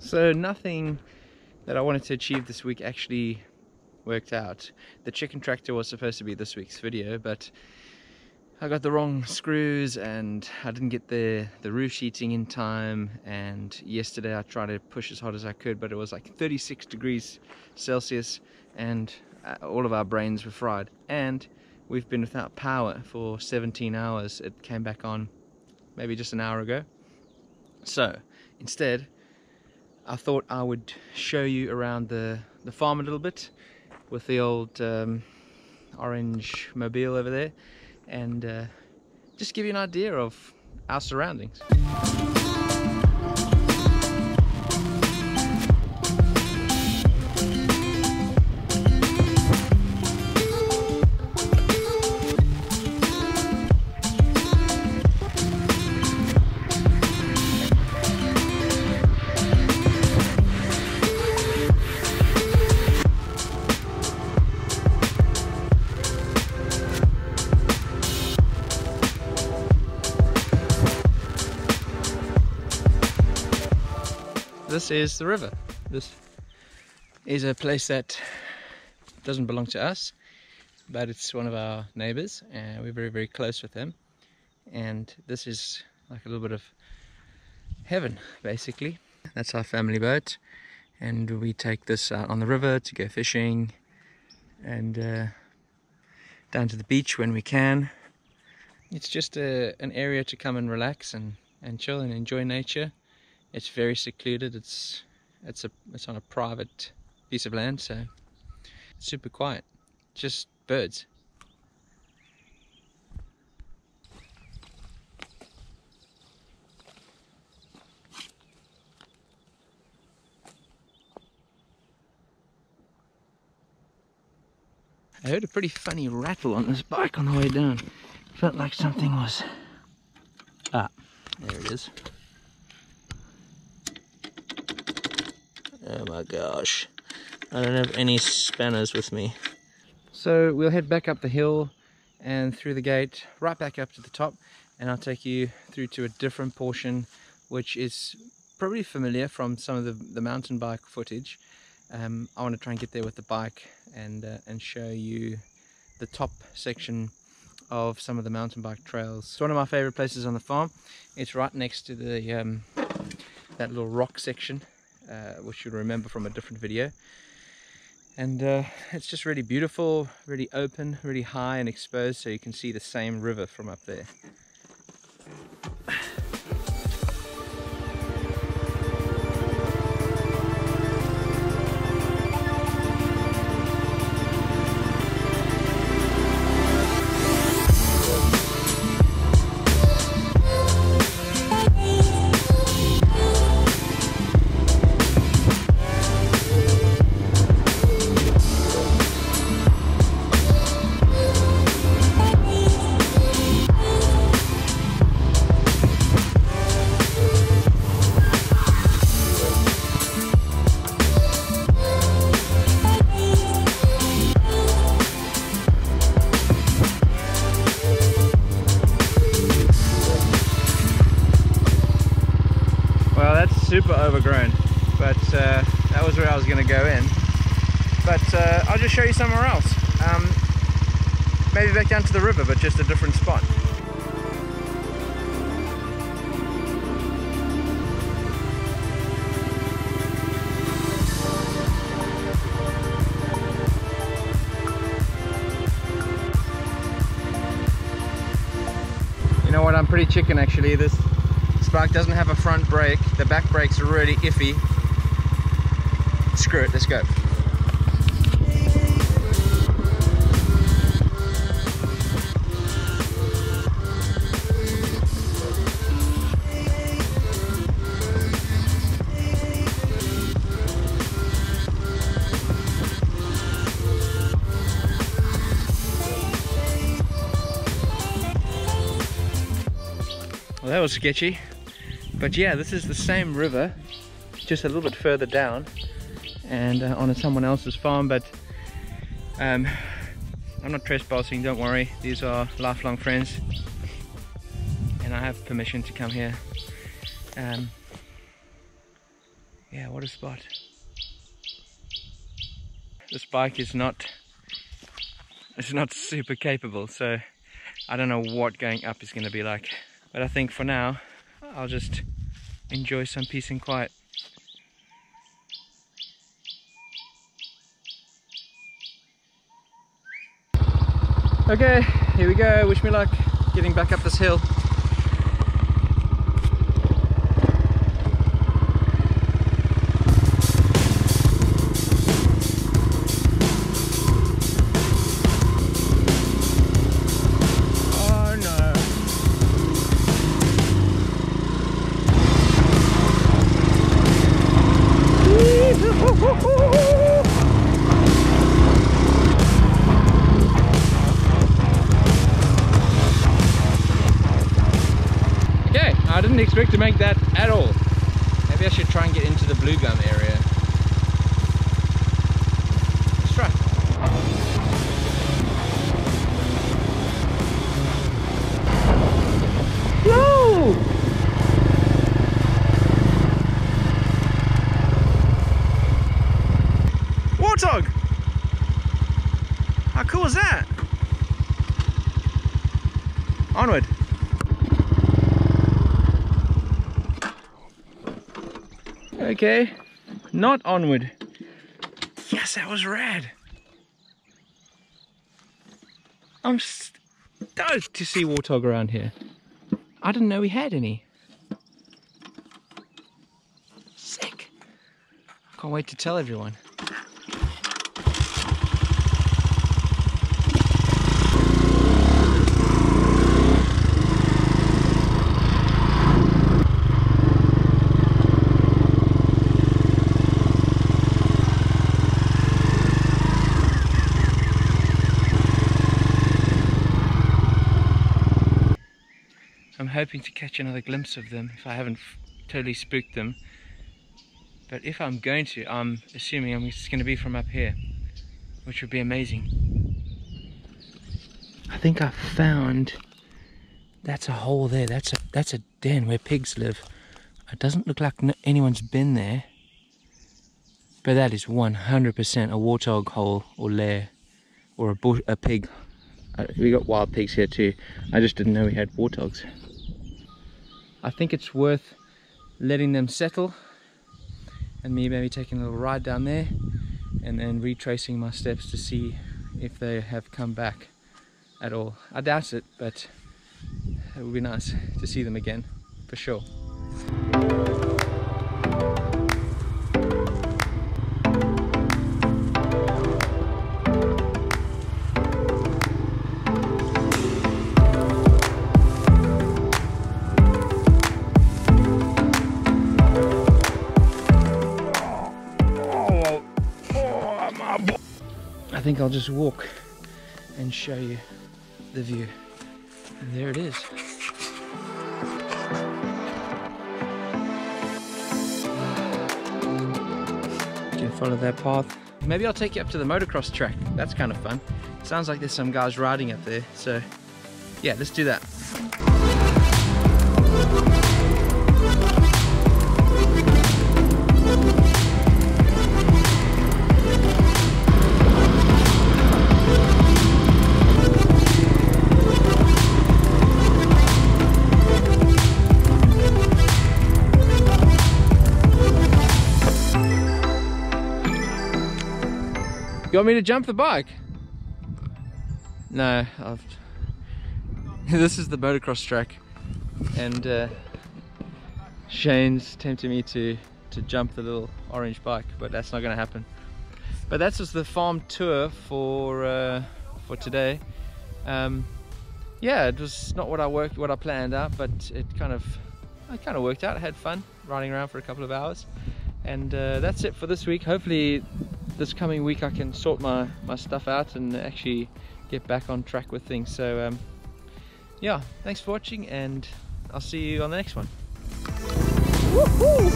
So nothing that I wanted to achieve this week actually worked out. The chicken tractor was supposed to be this week's video, but I got the wrong screws and I didn't get the roof sheeting in time, and yesterday I tried to push as hard as I could, but it was like 36 degrees Celsius and all of our brains were fried, and we've been without power for 17 hours. It came back on maybe just an hour ago. So instead I thought I would show you around the farm a little bit with the old orange mobile over there, and just give you an idea of our surroundings. This is the river. This is a place that doesn't belong to us, but it's one of our neighbors and we're very, very close with them. And this is like a little bit of heaven, basically. That's our family boat, and we take this out on the river to go fishing and down to the beach when we can. It's just an area to come and relax and chill and enjoy nature. It's very secluded. It's on a private piece of land, so it's super quiet. Just birds. I heard a pretty funny rattle on this bike on the way down. Felt like something was... Ah, there it is. Oh my gosh, I don't have any spanners with me. So we'll head back up the hill and through the gate, right back up to the top, and I'll take you through to a different portion which is probably familiar from some of the mountain bike footage. I want to try and get there with the bike and show you the top section of some of the mountain bike trails. It's one of my favorite places on the farm. It's right next to the that little rock section, which you'll remember from a different video, and it's just really beautiful, really open, really high and exposed, so you can see the same river from up there. Super overgrown, but that was where I was going to go in, but I'll just show you somewhere else, maybe back down to the river, but just a different spot. You know what, I'm pretty chicken actually. This bike doesn't have a front brake. The back brakes are really iffy. Screw it, let's go. Well, that was sketchy. But yeah, this is the same river, just a little bit further down, and on someone else's farm, but I'm not trespassing, don't worry. These are lifelong friends, and I have permission to come here. Yeah, what a spot. This bike is not super capable, so I don't know what going up is going to be like. But I think for now, I'll just enjoy some peace and quiet. Okay, here we go. Wish me luck getting back up this hill. Okay, I didn't expect to make that at all. Maybe I should try and get into the blue gum area. Let's try. No! Warthog! How cool is that? Onward. Okay, not onward. Yes, that was rad. I'm stoked to see warthog around here. I didn't know we had any. Sick. Can't wait to tell everyone. I'm hoping to catch another glimpse of them if I haven't totally spooked them. But if I'm going to, I'm assuming I'm just going to be from up here, which would be amazing. I think I found, that's a hole there, that's a den where pigs live. It doesn't look like anyone's been there, but that is 100% a warthog hole or lair, or a pig. We got wild pigs here too. I just didn't know we had warthogs. I think it's worth letting them settle and me maybe taking a little ride down there and then retracing my steps to see if they have come back at all. I doubt it, but it would be nice to see them again, for sure. I think I'll just walk and show you the view. And there it is. You can follow that path. Maybe I'll take you up to the motocross track. That's kind of fun. Sounds like there's some guys riding up there. So yeah, let's do that. You want me to jump the bike? No, this is the motocross track, and Shane's tempted me to jump the little orange bike, but that's not going to happen. But that's just the farm tour for today. Yeah, it was not what I planned out, but it kind of worked out. I had fun riding around for a couple of hours, and that's it for this week. Hopefully this coming week I can sort my stuff out and actually get back on track with things. So yeah, thanks for watching, and I'll see you on the next one. Woohoo!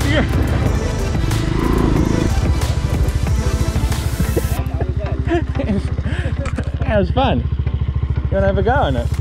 Yeah. That was fun. You want to have a go on it?